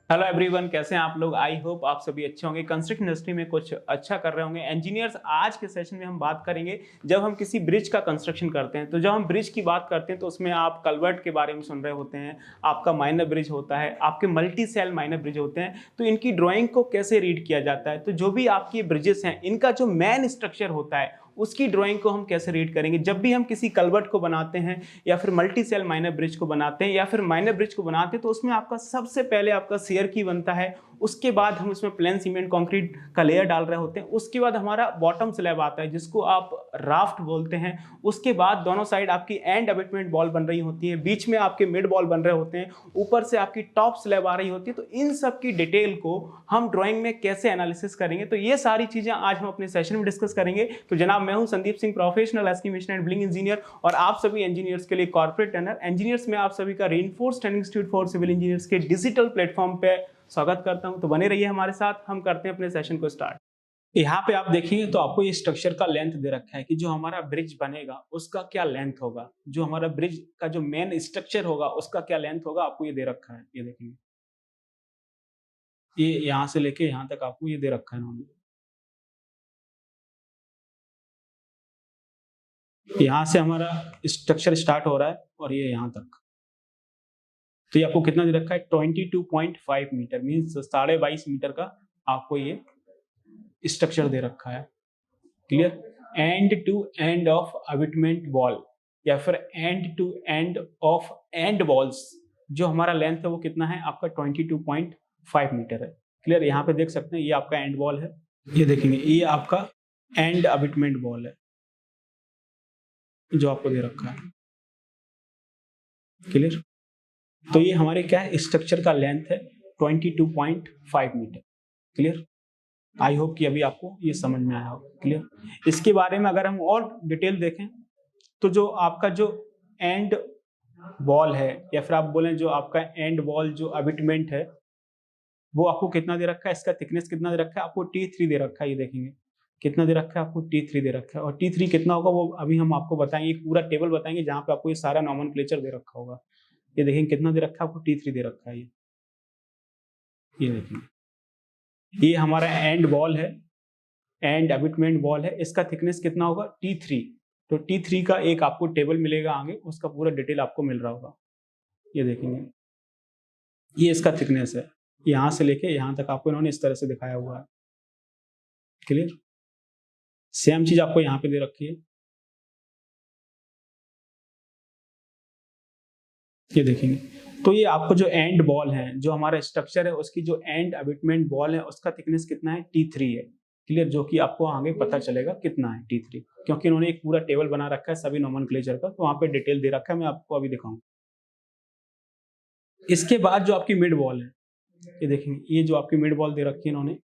Hello everyone, कैसे हैं आप लोग। आई होप आप सभी अच्छे होंगे। कंस्ट्रक्शन इंडस्ट्री में कुछ अच्छा कर रहे होंगे इंजीनियर्स। आज के सेशन में हम बात करेंगे जब हम किसी ब्रिज का कंस्ट्रक्शन करते हैं। तो जब हम ब्रिज की बात करते हैं तो उसमें आप कलवर्ट के बारे में सुन रहे होते हैं, आपका माइनर ब्रिज होता है, आपके मल्टी सेल माइनर ब्रिज होते हैं। तो इनकी ड्राइंग को कैसे रीड किया जाता है, तो जो भी आपकी ब्रिजेस हैं इनका जो मेन स्ट्रक्चर होता है उसकी ड्राइंग को हम कैसे रीड करेंगे। जब भी हम किसी कलवर्ट को बनाते हैं या फिर मल्टी सेल माइनर ब्रिज को बनाते हैं या फिर माइनर ब्रिज को बनाते हैं, तो उसमें आपका सबसे पहले आपका शेयर की बनता है। उसके बाद हम उसमें प्लेन सीमेंट कंक्रीट का लेयर डाल रहे होते हैं। उसके बाद हमारा बॉटम स्लैब आता है जिसको आप राफ्ट बोलते हैं। उसके बाद दोनों साइड आपकी एंड अबेटमेंट बॉल बन रही होती है, बीच में आपके मिड बॉल बन रहे होते हैं, ऊपर से आपकी टॉप स्लैब आ रही होती है। तो इन सब की डिटेल को हम ड्राइंग में कैसे एनालिसिस करेंगे, तो ये सारी चीजें आज हम अपने सेशन में डिस्कस करेंगे। तो जनाब, मैं हूं Sandeep Singh, professional estimation and building engineer, और आप सभी इंजीनियर्स के लिए कॉर्पोरेट ट्रेनर। इंजीनियर्स में आप सभी का reinforced training institute for civil engineers के डिजिटल प्लेटफॉर्म पे स्वागत करता हूं। तो बने रहिए हमारे साथ, हम करते हैं अपने सेशन को स्टार्ट। यहाँ पे आप देखेंगे तो आपको ये स्ट्रक्चर का लेंथ दे रखा है कि जो हमारा ब्रिज बनेगा उसका क्या लेंथ होगा, जो हमारा ब्रिज का जो मेन स्ट्रक्चर होगा उसका क्या लेंथ होगा, आपको ये दे रखा है। ये देखेंगे, ये यहाँ से लेके यहाँ तक आपको ये दे रखा है इन्होंने। यहाँ से हमारा स्ट्रक्चर स्टार्ट हो रहा है और ये यहाँ तक। तो ये आपको कितना दे रखा है, 22.5 मीटर, मीन्स 22.5 मीटर का आपको ये स्ट्रक्चर दे रखा है। Clear. End to end of abutment wall या फिर end to end of end walls, जो हमारा लेंथ है वो कितना है आपका 22.5 मीटर है। क्लियर। यहाँ पे देख सकते हैं ये आपका एंड वॉल है, ये देखेंगे ये आपका एंड अबिटमेंट वॉल है जो आपको दे रखा है। क्लियर। तो ये हमारे क्या है, स्ट्रक्चर का लेंथ है 22.5 मीटर। क्लियर। आई होप कि अभी आपको ये समझ में आया होगा। क्लियर। इसके बारे में अगर हम और डिटेल देखें तो जो आपका जो एंड वॉल है या फिर आप बोलें जो आपका एंड वॉल जो अबिटमेंट है वो आपको कितना दे रखा है, इसका थिकनेस कितना दे रखा है, आपको T3 दे रखा है। ये देखेंगे कितना दे रखा है, आपको T3 दे रखा है। और T3 कितना होगा वो अभी हम आपको बताएंगे, एक पूरा टेबल बताएंगे जहां पे आपको ये सारा नॉमेनक्लेचर दे रखा होगा। ये देखेंगे कितना दे रखा है, आपको T3 दे रखा है। ये देखेंगे ये हमारा एंड वॉल है, एंड अबिटमेंट वॉल है। इसका थिकनेस कितना होगा, T3। तो T3 का एक आपको टेबल मिलेगा आगे, उसका पूरा डिटेल आपको मिल रहा होगा। ये देखेंगे ये इसका थिकनेस है, यहाँ से लेके यहाँ तक आपको इन्होंने इस तरह से दिखाया हुआ है। क्लियर। सेम चीज आपको यहाँ पे दे रखी है। ये देखेंगे तो ये आपको जो एंड वॉल है, जो हमारा स्ट्रक्चर है उसकी जो एंड अबिटमेंट वॉल है उसका थिकनेस कितना है, T3 है। क्लियर। जो कि आपको आगे पता चलेगा कितना है T3, क्योंकि इन्होंने एक पूरा टेबल बना रखा है सभी नोमेनक्लेचर का, तो वहां पे डिटेल दे रखा है, मैं आपको अभी दिखाऊंगा। इसके बाद जो आपकी मिड वॉल है, ये देखेंगे ये जो आपकी मिड वॉल दे रखी है इन्होंने,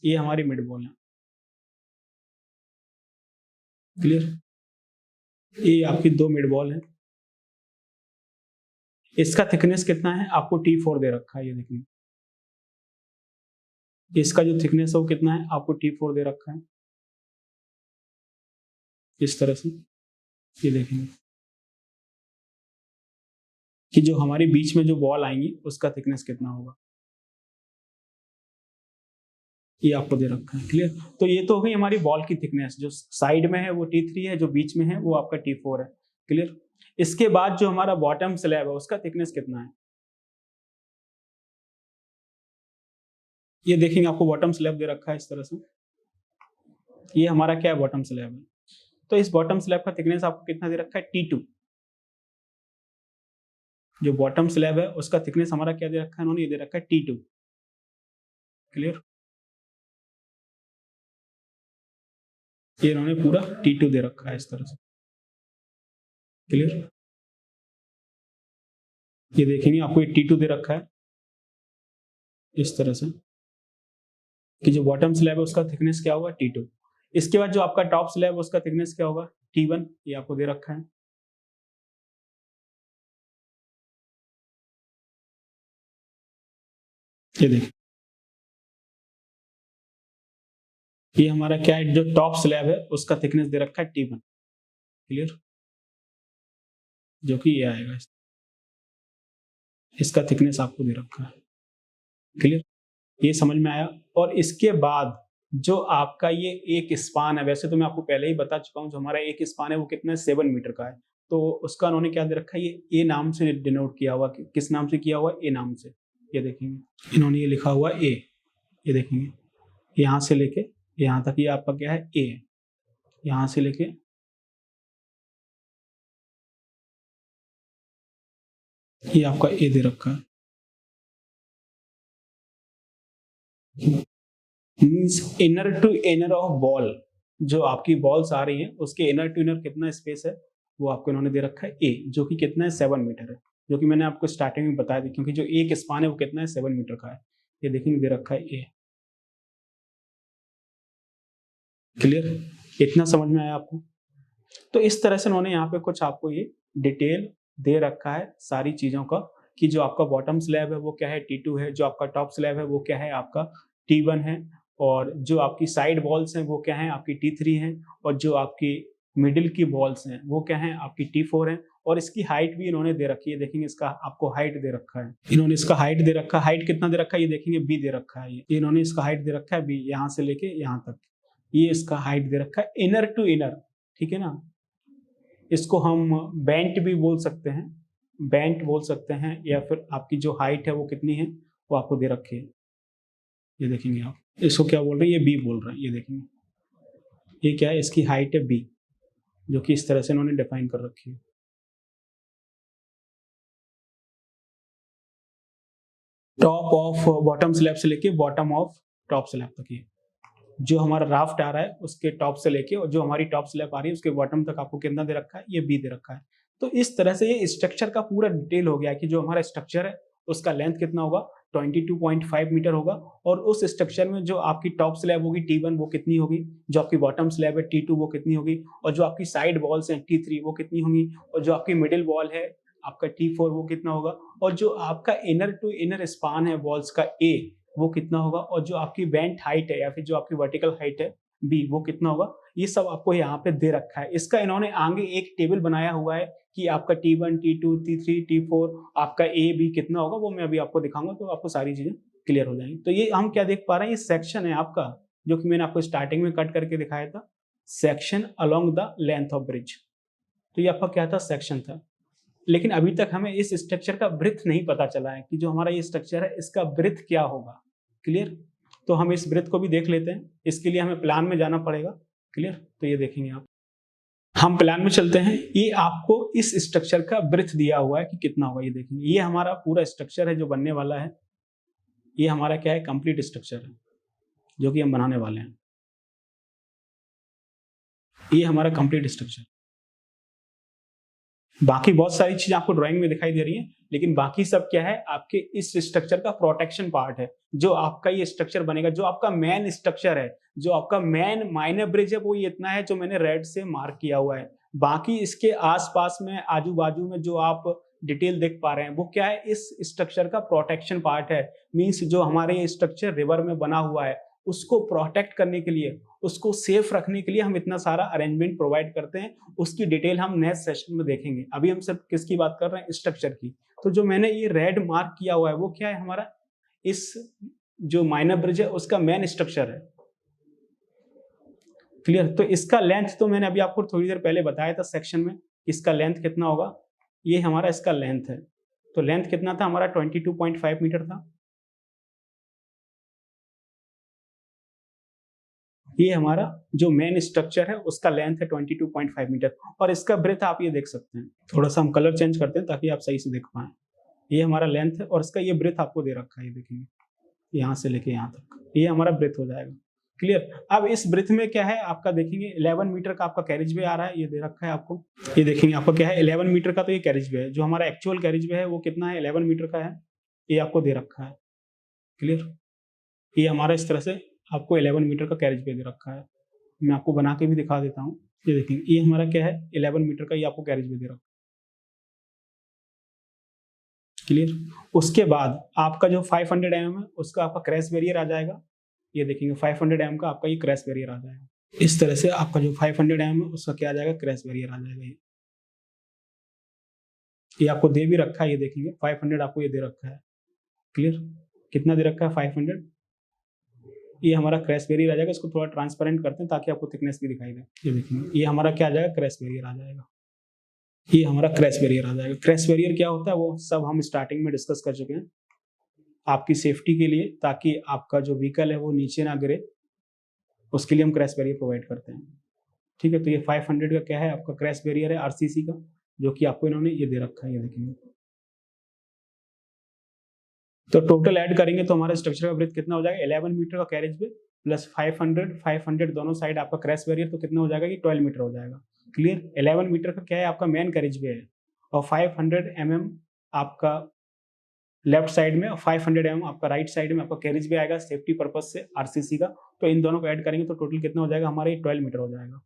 ये हमारी मिड वॉल है। क्लियर। ये आपकी दो मिड वॉल है। इसका थिकनेस कितना है, आपको T4 दे रखा है। ये देखेंगे इसका जो थिकनेस है वो कितना है, आपको T4 दे रखा है इस तरह से। ये देखेंगे कि जो हमारी बीच में जो वॉल आएंगी उसका थिकनेस कितना होगा, ये आपको दे रखा है। क्लियर। तो ये तो हो गई हमारी वॉल की थिकनेस, जो साइड में है वो T3 है, जो बीच में है वो आपका T4 है। क्लियर। इसके बाद जो हमारा बॉटम स्लैब है उसका थिकनेस कितना है, ये देखेंगे आपको बॉटम स्लैब दे रखा है इस तरह से। ये हमारा क्या है, बॉटम स्लैब है। तो इस बॉटम स्लैब का थिकनेस आपको कितना दे रखा है, T2। जो बॉटम स्लैब है उसका थिकनेस हमारा क्या दे रखा है, इन्होंने ये दे रखा है T2। क्लियर। ये इन्होंने पूरा T2 दे रखा है इस तरह से। क्लियर। ये देखेंगे आपको ये T2 दे रखा है इस तरह से कि जो बॉटम स्लैब है उसका थिकनेस क्या होगा, T2। इसके बाद जो आपका टॉप स्लैब है उसका थिकनेस क्या होगा, T1। ये आपको दे रखा है। ये देखिए ये हमारा क्या है, जो टॉप स्लैब है उसका थिकनेस दे रखा है T1। क्लियर। जो कि ये आएगा, इसका थिकनेस आपको दे रखा है। क्लियर, ये समझ में आया। और इसके बाद जो आपका ये एक स्पान है, वैसे तो मैं आपको पहले ही बता चुका हूँ, जो हमारा एक स्पान है वो कितना है, 7 मीटर का है। तो उसका उन्होंने क्या दे रखा है, ये ए नाम से डिनोट किया हुआ, किस नाम से किया हुआ, ए नाम से। ये देखेंगे इन्होंने ये लिखा हुआ ए, ये देखेंगे यहाँ से लेके यहाँ तक ये आपका क्या है, ए, यहाँ से लेके ये आपका ए दे रखा है। Means inner to inner of wall, जो आपकी बॉल्स आ रही हैं उसके इनर टू इनर कितना स्पेस है, वो आपको इन्होंने दे रखा है ए, जो कि कितना है, 7 मीटर है, जो कि मैंने आपको स्टार्टिंग में बताया था, क्योंकि जो एक स्पान है वो कितना है, 7 मीटर का है। ये देखेंगे दे रखा है ए। क्लियर, इतना समझ में आया आपको? तो इस तरह से उन्होंने यहाँ पे कुछ आपको ये डिटेल दे रखा है सारी चीजों का, कि जो आपका बॉटम स्लैब है वो क्या है, T2 है, जो आपका टॉप स्लैब है वो क्या है, आपका T1 है, और जो आपकी साइड बॉल्स हैं वो क्या है, आपकी T3 हैं, और जो आपकी मिडिल की बॉल्स हैं वो क्या है, आपकी T4 है। और इसकी हाइट भी इन्होंने दे रखी है, देखेंगे इसका आपको हाइट दे रखा है, इन्होंने इसका हाइट दे रखा है। हाइट कितना दे रखा है, ये देखेंगे बी दे रखा है, ये इन्होंने इसका हाइट दे रखा है बी, यहाँ से लेके यहाँ तक ये इसका हाइट दे रखा है, इनर टू इनर। ठीक है ना, इसको हम बेंट भी बोल सकते हैं, बेंट बोल सकते हैं, या फिर आपकी जो हाइट है वो कितनी है वो आपको दे रखी है। ये देखेंगे आप, इसको क्या बोल रहे हैं, ये बी बोल रहे हैं, ये देखेंगे ये क्या है, इसकी हाइट है बी, जो कि इस तरह से इन्होंने डिफाइन कर रखी है। टॉप ऑफ बॉटम स्लैब से लेके बॉटम ऑफ टॉप स्लैब तक, ये जो हमारा राफ्ट आ रहा है उसके टॉप से लेके और जो हमारी टॉप स्लैब आ रही है उसके बॉटम तक आपको कितना दे रखा है, ये बी दे रखा है। तो इस तरह से ये स्ट्रक्चर का पूरा डिटेल हो गया कि जो हमारा स्ट्रक्चर है उसका लेंथ कितना होगा, 22.5 मीटर होगा, और उस स्ट्रक्चर में जो आपकी टॉप स्लैब होगी T1 वो कितनी होगी, जो आपकी बॉटम स्लैब है T2 वो कितनी होगी, और जो आपकी साइड वॉल्स हैं T3 वो कितनी होंगी, और जो आपकी मिडिल वॉल है आपका T4 वो कितना होगा, और जो आपका इनर टू इनर स्पान है वॉल्स का A वो कितना होगा, और जो आपकी बेंट हाइट है या फिर जो आपकी वर्टिकल हाइट है बी वो कितना होगा, ये सब आपको यहाँ पे दे रखा है। इसका इन्होंने आगे एक टेबल बनाया हुआ है कि आपका T1 T2 T3 T4 आपका ए बी कितना होगा, वो मैं अभी आपको दिखाऊंगा, तो आपको सारी चीजें क्लियर हो जाएंगी। तो ये हम क्या देख पा रहे हैं, ये सेक्शन है आपका, जो कि मैंने आपको स्टार्टिंग में कट करके दिखाया था, section along the length of bridge. तो ये आपका क्या था, सेक्शन था। लेकिन अभी तक हमें इस स्ट्रक्चर का ब्रेथ नहीं पता चला है कि जो हमारा ये स्ट्रक्चर है इसका ब्रेथ क्या होगा। क्लियर, तो हम इस ब्रेथ को भी देख लेते हैं, इसके लिए हमें प्लान में जाना पड़ेगा। क्लियर, तो ये देखेंगे आप, हम प्लान में चलते हैं, ये आपको इस स्ट्रक्चर का ब्रेथ दिया हुआ है कि कितना होगा, ये देखेंगे ये हमारा पूरा स्ट्रक्चर है जो बनने वाला है, ये हमारा क्या है, कंप्लीट स्ट्रक्चर है जो कि हम बनाने वाले हैं, ये हमारा कंप्लीट स्ट्रक्चर। बाकी बहुत सारी चीजें आपको ड्राइंग में दिखाई दे रही हैं, लेकिन बाकी सब क्या है, आपके इस स्ट्रक्चर का प्रोटेक्शन पार्ट है, जो आपका ये स्ट्रक्चर बनेगा, जो आपका मेन स्ट्रक्चर है, जो आपका मेन माइनर ब्रिज है वो ये इतना है जो मैंने रेड से मार्क किया हुआ है। बाकी इसके आसपास में आजू बाजू में जो आप डिटेल देख पा रहे हैं वो क्या है, इस स्ट्रक्चर का प्रोटेक्शन पार्ट है। मीन्स जो हमारे ये स्ट्रक्चर रिवर में बना हुआ है उसको प्रोटेक्ट करने के लिए, उसको सेफ रखने के लिए हम इतना सारा अरेंजमेंट प्रोवाइड करते हैं। उसकी डिटेल हम नेक्स्ट सेशन में देखेंगे। अभी हम सिर्फ किसकी बात कर रहे हैं, स्ट्रक्चर की। तो जो मैंने ये रेड मार्क किया हुआ है वो क्या है, हमारा इस जो माइनर ब्रिज है उसका मेन स्ट्रक्चर है। क्लियर, तो इसका लेंथ तो मैंने अभी आपको थोड़ी देर पहले बताया था सेक्शन में, इसका लेंथ कितना होगा, ये हमारा इसका लेंथ है। तो लेंथ कितना था हमारा, 22.5 मीटर था। ये हमारा जो मेन स्ट्रक्चर है उसका लेंथ है 22.5 मीटर, और इसका ब्रेथ आप ये देख सकते हैं। थोड़ा सा हम कलर चेंज करते हैं ताकि आप सही से देख पाएं। ये हमारा लेंथ है और इसका ये ब्रेथ आपको दे रखा है, ये देखेंगे यहाँ से लेके यहाँ तक, ये हमारा ब्रेथ हो जाएगा। क्लियर, अब इस ब्रेथ में क्या है आपका, देखेंगे 11 मीटर का आपका कैरेज वे आ रहा है, ये दे रखा है आपको। ये देखेंगे आपका क्या है, 11 मीटर का तो ये कैरेज वे है। जो हमारा एक्चुअल कैरेज वे है वो कितना है, 11 मीटर का है, ये आपको दे रखा है। क्लियर, ये हमारा इस तरह से आपको 11 मीटर का कैरेज वे दे रखा है। मैं आपको बना के भी दिखा देता हूँ। ये देखेंगे ये हमारा क्या है, 11 मीटर का, ये आपको कैरेज वे दे रखा है। क्लियर, उसके बाद आपका जो 500 mm है उसका आपका क्रैश बैरियर आ जाएगा। ये देखेंगे 500 mm का आपका ये क्रैश बैरियर आ जाएगा। इस तरह से आपका जो 500 mm है उसका क्या आ जाएगा, क्रैश बैरियर आ जाएगा। ये आपको दे भी रखा है, ये देखेंगे 500 आपको ये दे रखा है। क्लियर, कितना दे रखा है 500। ये हमारा क्रैश बैरियर आ जाएगा। इसको थोड़ा ट्रांसपेरेंट करते हैं ताकि आपको थिकनेस भी दिखाई दे। ये देखिए, ये हमारा क्या आ जाएगा, क्रैश बैरियर आ जाएगा। ये हमारा क्रैश बैरियर आ जाएगा। क्रैश बैरियर क्या होता है वो सब हम स्टार्टिंग में डिस्कस कर चुके हैं, आपकी सेफ्टी के लिए, ताकि आपका जो व्हीकल है वो नीचे ना गिरे, उसके लिए हम क्रैश बैरियर प्रोवाइड करते हैं। ठीक है, तो ये 500 का क्या है, आपका क्रैश बैरियर है आरसीसी का, जो कि आपको इन्होंने ये दे रखा है। ये देखेंगे, तो टोटल ऐड करेंगे तो हमारा स्ट्रक्चर का ब्रेथ कितना हो जाएगा, 11 मीटर का कैरेज वे प्लस 500 दोनों साइड आपका क्रैश बैरियर, तो कितना हो जाएगा कि 12 मीटर हो जाएगा। क्लियर। 11 मीटर का क्या है, आपका मेन कैरेज वे है, और 500 mm आपका लेफ्ट साइड में और 500 mm आपका राइट साइड में आपका कैरेज वे आएगा सेफ्टी पर्पज से आरसीसी का। तो इन दोनों को ऐड करेंगे तो टोटल कितना हो जाएगा हमारा, 12 मीटर हो जाएगा।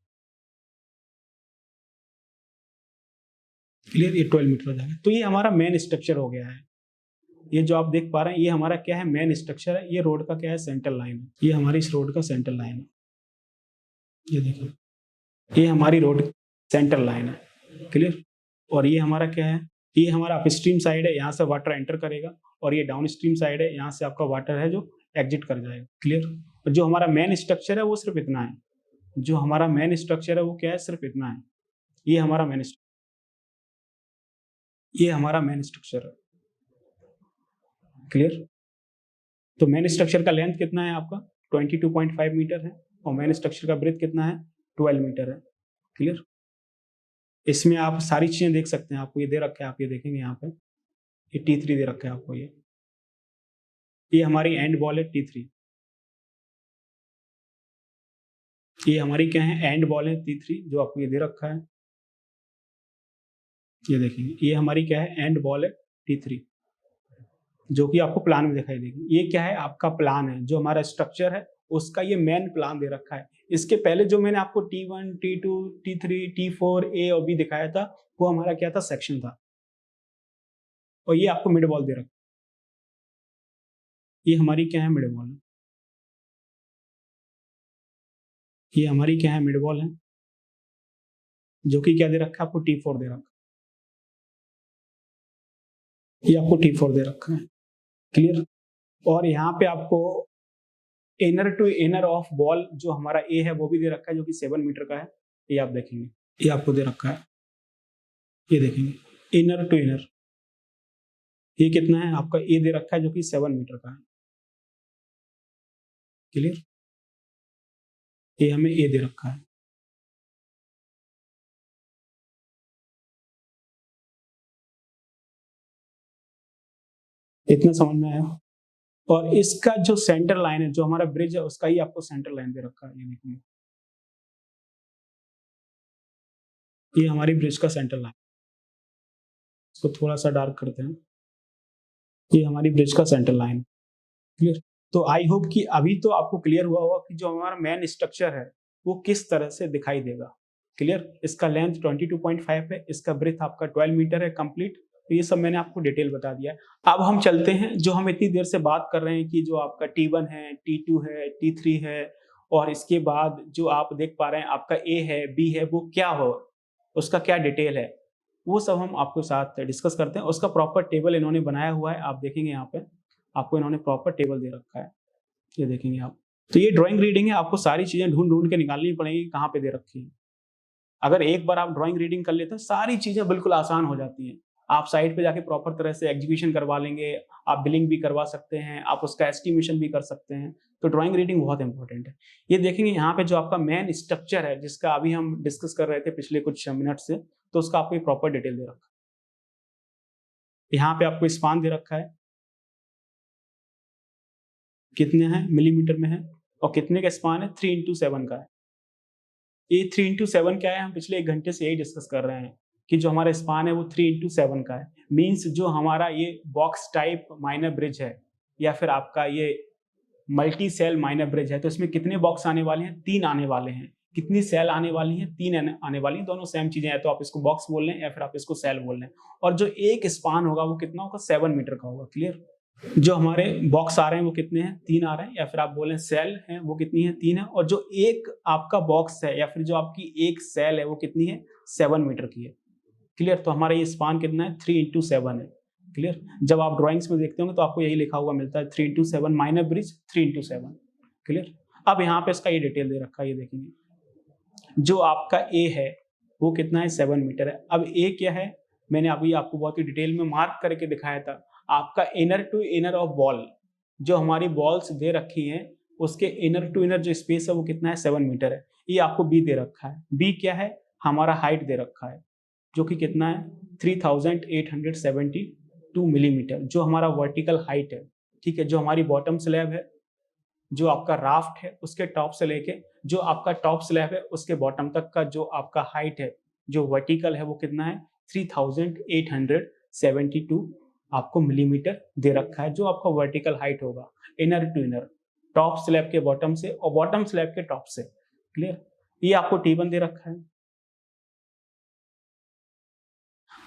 क्लियर, ये 12 मीटर हो जाएगा। तो ये हमारा मेन स्ट्रक्चर हो गया है। ये जो आप देख पा रहे हैं ये हमारा क्या है, मेन स्ट्रक्चर है। ये रोड का क्या है, सेंट्रल लाइन है। ये हमारी इस रोड का सेंट्रल लाइन है। ये देखिए, ये हमारी रोड सेंट्रल लाइन है। क्लियर। और ये हमारा क्या है, ये हमारा अपस्ट्रीम साइड है, यहाँ से वाटर एंटर करेगा, और ये डाउन स्ट्रीम साइड है, यहाँ से आपका वाटर है जो एग्जिट कर जाएगा। क्लियर। और जो हमारा मेन स्ट्रक्चर है वो सिर्फ इतना है, जो हमारा मेन स्ट्रक्चर है वो क्या है, सिर्फ इतना है। ये हमारा मेन स्ट्रक्चर है। क्लियर। तो मेन स्ट्रक्चर का लेंथ कितना है आपका, 22.5 मीटर है, और मेन स्ट्रक्चर का ब्रेथ कितना है, 12 मीटर है। क्लियर। इसमें आप सारी चीजें देख सकते हैं, आपको ये दे रखा है, आप ये देखेंगे यहाँ पे ये T3 दे रखा है आपको। ये हमारी एंड बॉल है T3। ये हमारी क्या है, एंड बॉल है T3, जो आपको ये दे रखा है। ये देखेंगे, ये हमारी क्या है, एंड बॉल है T3, जो कि आपको प्लान में दिखाई देगी। ये क्या है, आपका प्लान है, जो हमारा स्ट्रक्चर है उसका ये मेन प्लान दे रखा है। इसके पहले जो मैंने आपको T1, T2, T3, T4, A और B दिखाया था, वो हमारा क्या था, सेक्शन था। और ये आपको मिड बॉल दे रखा है। ये हमारी क्या है, मिड बॉल है। ये हमारी क्या है, मिड बॉल है, जो कि क्या दे रखा है आपको, T4 दे रखा है। ये आपको T4 दे रखा है। क्लियर। और यहाँ पे आपको inner to inner of wall जो हमारा ए है वो भी दे रखा है, जो कि 7 मीटर का है। ये आप देखेंगे, ये आपको दे रखा है। ये देखेंगे, इनर टू इनर ये कितना है आपका, ए दे रखा है, जो कि 7 मीटर का है। क्लियर। ये हमें ए दे रखा है। इतना समझ में आया। और इसका जो सेंटर लाइन है, जो हमारा ब्रिज है, उसका ही आपको सेंटर लाइन दे रखा है। ये देखिए, ये हमारी ब्रिज का सेंटर लाइन, इसको थोड़ा सा डार्क करते हैं। ये हमारी ब्रिज का सेंटर लाइन। क्लियर। तो आई होप कि अभी तो आपको क्लियर हुआ होगा कि जो हमारा मेन स्ट्रक्चर है वो किस तरह से दिखाई देगा। क्लियर। इसका लेंथ 22.5 है, इसका ब्रेथ आपका 12 मीटर है कंप्लीट। तो ये सब मैंने आपको डिटेल बता दिया है। अब हम चलते हैं, जो हम इतनी देर से बात कर रहे हैं कि जो आपका T1 है, T2 है, T3 है, और इसके बाद जो आप देख पा रहे हैं आपका A है, B है, वो क्या हो, उसका क्या डिटेल है, वो सब हम आपके साथ डिस्कस करते हैं। उसका प्रॉपर टेबल इन्होंने बनाया हुआ है, आप देखेंगे यहाँ पे आपको इन्होंने प्रॉपर टेबल दे रखा है। ये देखेंगे आप। तो ये ड्राइंग रीडिंग है, आपको सारी चीजें ढूंढ ढूंढ के निकालनी पड़ेगी कहाँ पे दे रखी है। अगर एक बार आप ड्राइंग रीडिंग कर लेते हैं सारी चीजें बिल्कुल आसान हो जाती हैं। आप साइट पे जाके प्रॉपर तरह से एग्जीक्यूशन करवा लेंगे, आप बिलिंग भी करवा सकते हैं, आप उसका एस्टिमेशन भी कर सकते हैं। तो ड्राइंग रीडिंग बहुत इंपॉर्टेंट है। ये देखेंगे यहाँ पे जो आपका मेन स्ट्रक्चर है, जिसका अभी हम डिस्कस कर रहे थे पिछले कुछ मिनट से, तो उसका आपको प्रॉपर डिटेल दे रखा है। यहाँ पे आपको स्पान दे रखा है, कितने हैं मिलीमीटर में है, और कितने का स्पान है, 3x7 का है। ये 3x7 क्या है, हम पिछले 1 घंटे से यही डिस्कस कर रहे हैं कि जो हमारा स्पान है वो 3x7 का है। मीन्स जो हमारा ये बॉक्स टाइप माइनर ब्रिज है, या फिर आपका ये मल्टी सेल माइनर ब्रिज है, तो इसमें कितने बॉक्स आने वाले हैं, 3 आने वाले हैं। कितनी सेल आने वाली हैं, 3 आने वाली हैं। दोनों सेम चीजें हैं, तो आप इसको बॉक्स बोल लें या फिर आप इसको सेल बोल लें। और जो एक स्पान होगा वो कितना होगा, 7 मीटर का होगा। क्लियर। जो हमारे बॉक्स आ रहे हैं वो कितने हैं, 3 आ रहे हैं, या फिर आप बोलें सेल हैं वो कितनी है, 3 है। और जो एक आपका बॉक्स है या फिर जो आपकी एक सेल है वो कितनी है, 7 मीटर की है। क्लियर। तो हमारा ये स्पान कितना है, 3x7 है। क्लियर। जब आप ड्राइंग्स में देखते होंगे तो आपको यही लिखा हुआ मिलता है 3x7 minor bridge 3x7। Clear. अब यहाँ पे इसका ये डिटेल दे रखा है, ये देखेंगे जो आपका ए है वो कितना है 7 मीटर है। अब ए क्या है मैंने अभी आपको बहुत ही डिटेल में मार्क करके दिखाया था, आपका inner to inner of wall, जो हमारी बॉल्स दे रखी हैं उसके इनर टू इनर जो स्पेस है वो कितना है 7 मीटर है। ये आपको बी दे रखा है। बी क्या है हमारा हाइट दे रखा है जो कि कितना है 3872 मिलीमीटर, जो हमारा वर्टिकल हाइट है। ठीक है। जो हमारी बॉटम स्लैब है, जो आपका राफ्ट है उसके टॉप से लेके जो आपका टॉप स्लैब है उसके बॉटम तक का जो आपका हाइट है जो वर्टिकल है वो कितना है 3872 आपको मिलीमीटर दे रखा है, जो आपका वर्टिकल हाइट होगा inner to inner, top slab के बॉटम से और बॉटम स्लैब के टॉप से। क्लियर। ये आपको T1 दे रखा है।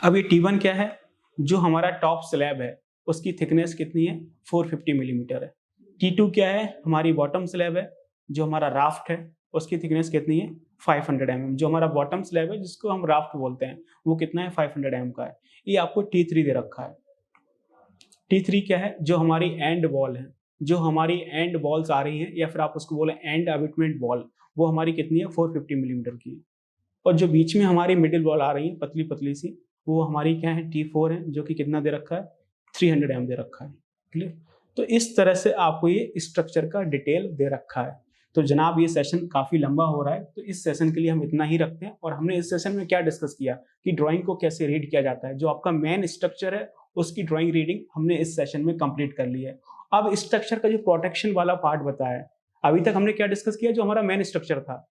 अब ये T1 क्या है, जो हमारा टॉप स्लैब है उसकी थिकनेस कितनी है 450 मिलीमीटर है। T2 क्या है हमारी बॉटम स्लैब है, जो हमारा राफ्ट है उसकी थिकनेस कितनी है 500 mm, जो हमारा बॉटम स्लैब है जिसको हम राफ्ट बोलते हैं वो कितना है 500 mm का है। ये आपको T3 दे रखा है। T3 क्या है, जो हमारी एंड बॉल है, जो हमारी एंड बॉल्स आ रही हैं या फिर आप उसको बोले एंड अबिटमेंट बॉल, वो हमारी कितनी है 450 मिलीमीटर की है। और जो बीच में हमारी मिडिल बॉल आ रही है पतली पतली सी, वो हमारी क्या है T4 है, जो कि कितना दे रखा है 300 mm दे रखा है। क्लियर। तो इस तरह से आपको ये स्ट्रक्चर का डिटेल दे रखा है। तो जनाब ये सेशन काफ़ी लंबा हो रहा है, तो इस सेशन के लिए हम इतना ही रखते हैं। और हमने इस सेशन में क्या डिस्कस किया कि ड्राइंग को कैसे रीड किया जाता है, जो आपका मेन स्ट्रक्चर है उसकी ड्राइंग रीडिंग हमने इस सेशन में कंप्लीट कर ली है। अब स्ट्रक्चर का जो प्रोटेक्शन वाला पार्ट बताया है, अभी तक हमने क्या डिस्कस किया, जो हमारा मेन स्ट्रक्चर था।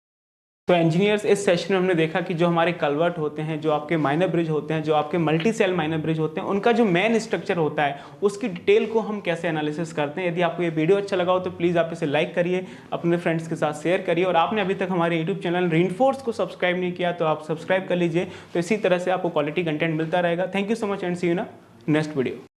तो इंजीनियर्स इस सेशन में हमने देखा कि जो हमारे कलवर्ट होते हैं, जो आपके माइनर ब्रिज होते हैं, जो आपके मल्टी सेल माइनर ब्रिज होते हैं, उनका जो मेन स्ट्रक्चर होता है उसकी डिटेल को हम कैसे एनालिसिस करते हैं। यदि आपको ये वीडियो अच्छा लगा हो तो प्लीज़ आप इसे लाइक करिए, अपने फ्रेंड्स के साथ शेयर करिए, और आपने अभी तक हमारे यूट्यूब चैनल रीइंफोर्स को सब्सक्राइब नहीं किया तो आप सब्सक्राइब कर लीजिए। तो इसी तरह से आपको क्वालिटी कंटेंट मिलता रहेगा। Thank you so much and see you in next video.